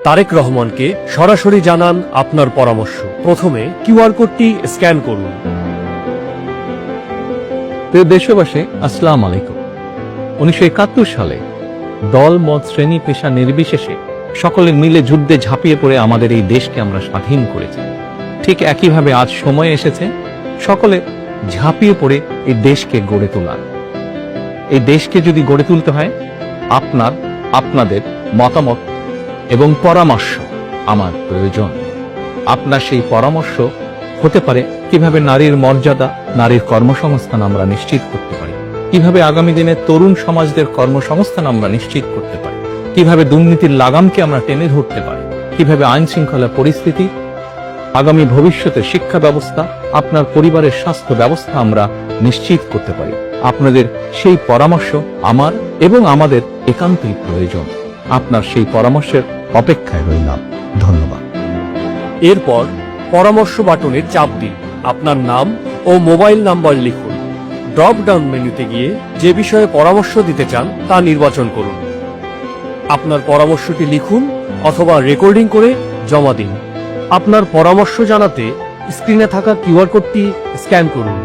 তারেক রহমানকে সরাসরি জানান আপনার পরামর্শ। প্রথমে কিউআর কোডটি স্ক্যান করুন। প্রিয় দেশবাসী, আসসালামু আলাইকুম। 1971 সালে দল মত শ্রেণী পেশা নির্বিশেষে সকলে মিলে যুদ্ধে ঝাঁপিয়ে পড়ে আমাদের এই দেশকে আমরা স্বাধীন করেছি। ঠিক একইভাবে আজ সময় এসেছে সকলে ঝাঁপিয়ে পড়ে এই দেশকে গড়ে তোলার। এই দেশকে যদি গড়ে তুলতে হয়, আপনাদের মতামত এবং পরামর্শ আমার প্রয়োজন। আপনার সেই পরামর্শ হতে পারে কিভাবে নারীর মর্যাদা, নারীর কর্মসংস্থান আমরা নিশ্চিত করতে পারি, কিভাবে আগামী দিনে তরুণ সমাজদের কর্মসংস্থান আমরা নিশ্চিত করতে পারি, কিভাবে দুর্নীতির লাগামকে আমরা টেনে ধরতে পারি, কিভাবে আইন শৃঙ্খলা পরিস্থিতি, আগামী ভবিষ্যতের শিক্ষা ব্যবস্থা, আপনার পরিবারের স্বাস্থ্য ব্যবস্থা আমরা নিশ্চিত করতে পারি। আপনাদের সেই পরামর্শ আমার এবং আমাদের একান্তই প্রয়োজন। আপনার সেই পরামর্শের অপেক্ষায় রইলাম। ধন্যবাদ। এরপর পরামর্শ বাটনে চাপ দিন, আপনার নাম ও মোবাইল নাম্বার লিখুন। ড্রপ ডাউন মেনুতে গিয়ে যে বিষয়ে পরামর্শ দিতে চান তা নির্বাচন করুন। আপনার পরামর্শটি লিখুন অথবা রেকর্ডিং করে জমা দিন। আপনার পরামর্শ জানাতে স্ক্রিনে থাকা কিউআর কোডটি স্ক্যান করুন।